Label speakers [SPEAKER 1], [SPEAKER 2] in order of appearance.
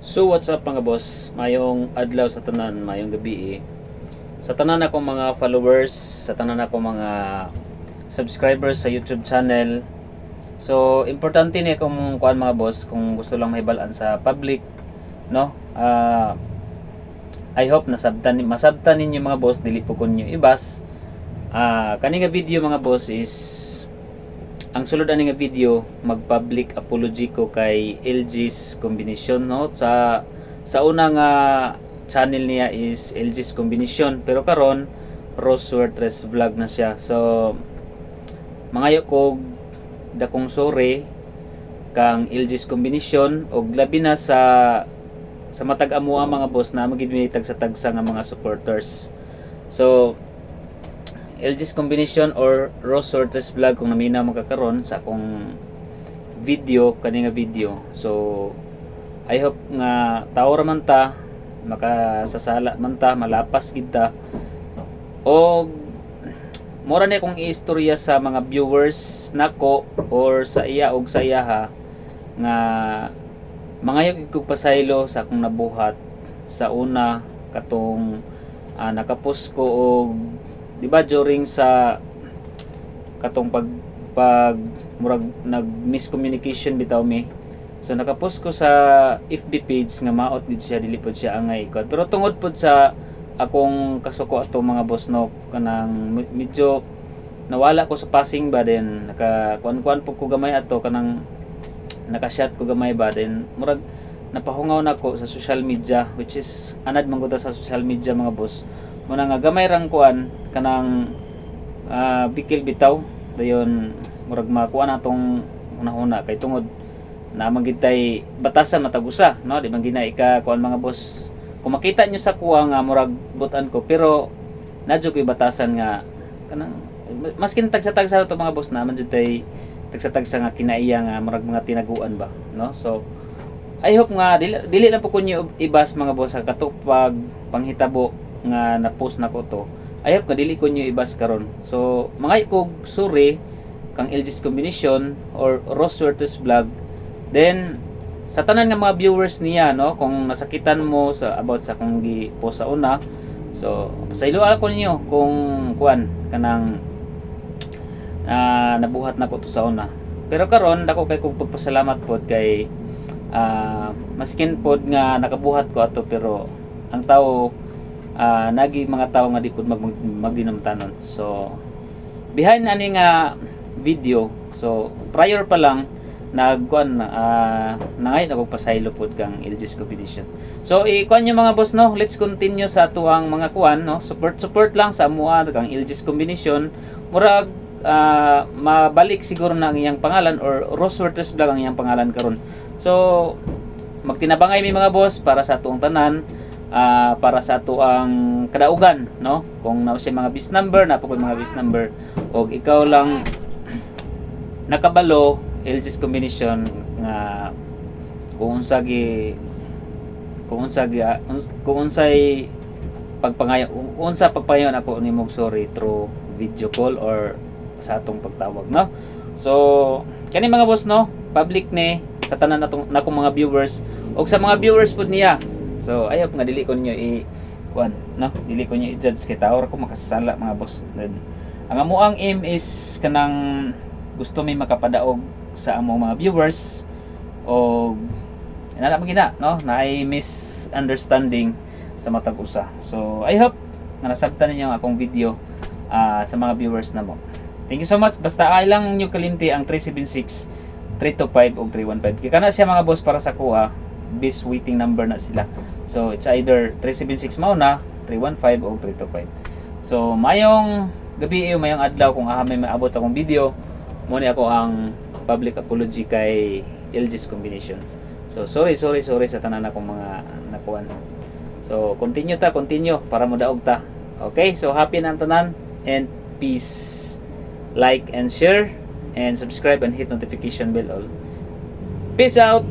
[SPEAKER 1] So what's up mga boss? Mayong adlaw sa tanan, mayong gabi. Sa tanan akong mga followers, sa tanan akong mga subscribers sa YouTube channel. So importante ni akong kuan mga boss kung gusto lang mahibalaan sa public, no? I hope masabtan ninyo mga boss, dili po kunyo ibas. Kani nga video mga boss is ang sulod ani nga video, mag-public apology ko kay LG's Combination, no? Sa una nga channel niya is LG's Combination, pero karon Rose Wordress Vlog na siya. So mangayo ko dakong sorry kang LG's Combination og labi na sa matag amuha mga boss na magidmitag sa tagsa nga mga supporters. So LG's Combination or Rose Sortes Vlog kung namina magkakaroon sa akong video, kani nga video. So I hope nga tao ra man ta, makasasala man ta, malapas gid ta. O mura ni akong istorya sa mga viewers nako or sa iya og sa iya ha nga mangayog kog pasaylo sa akong nabuhat sa una katong nakapost ko og di ba during sa katong pag murag nag miscommunication bitaw mi. So nakapost ko sa FB page nga maot gid siya, dili pod siya angay ikot. Pero tungod pod sa akong kasuko ato mga boss no, kanang medyo nawala ko sa passing ba, din nakakuan po ko gamay ato, kanang nakashot ko gamay ba, din murag napahungaw na ko sa social media, which is anad man gud sa social media mga boss. Muna nga gamay rang kuan kanang bikil bitaw dayon murag makuha na tong una-una kay tungod na magitay batasan matagusa, no? Di man gina ika kuan mga boss, kung makita nyo sa kuha nga murag butan ko, pero nadyo ko'y batasan nga kanang maskin tagsa-tagsa to mga boss na man jud tay tagsa-tagsa nga kinaiya nga murag mga tinaguan ba, no? So I hope nga dili lang po kunyo ibas mga boss sa katupag panghitabo nga na-post nako to. I hope nga dili ko nyo ibas karon. So mga kog sorry kang LG's Combination or Rose Wordress Vlog. Then sa tanan nga mga viewers niya, no, kung nasakitan mo sa about sa kung gi-post sa una, so pasaylo ako ninyo kung kuan kanang nabuhat nako to sa una. Pero karon dako kay kog pagpasalamat pod kay maskin pod nga nakabuhat ko ato, pero ang tao nagi mga tao nga di pud magdinamtanon. So behind ani nga video, so prior pa lang nagkuan nangay nagpasaylo pod kang LG's Combination. So ikuan nyo mga boss, no, let's continue sa tuang mga kuan, no, support lang sa amuha kang LG's Combination. Murag mabalik siguro na ang iyang pangalan or Rose Wordress Vlog ang iyang pangalan karon. So magtinabangay mi mga boss para sa tuong tanan, para sa ato ang kadaugan, no, kung na siya mga bis number, napagod mga bis number, og ikaw lang nakabalo LG's Combination nga kung unsay pagpangayon ako nimog sorry through video call or sa atong pagtawag, no. So kani mga boss, no, public ni sa tanan natong mga viewers og sa mga viewers pud niya. So I hope nga dili ko ninyo kuan, no, dili ko ninyo i-judge kay tao ko makasala mga boss. Ang amuang aim is kanang gusto may makapadaog sa among mga viewers o inana magina, no, na ay misunderstanding sa matag usa. So I hope nga nasabtan ninyo ang akong video sa mga viewers na mo. Thank you so much. Basta ay lang nyo kalimti ang 376 325 o 315 kaya kana siya mga boss para sa kuha bis waiting number na sila. So it's either 376 mao na 315 o 325. So mayong gabi mayong adlaw kung may maabot akong video, muna ako ang public apology kay LG's Combination. So sorry sa tanan akong mga nakuan. So continue para mo daog ta. Okay, so happy na ang tanan and peace. Like and share and subscribe and hit notification bell all. Peace out.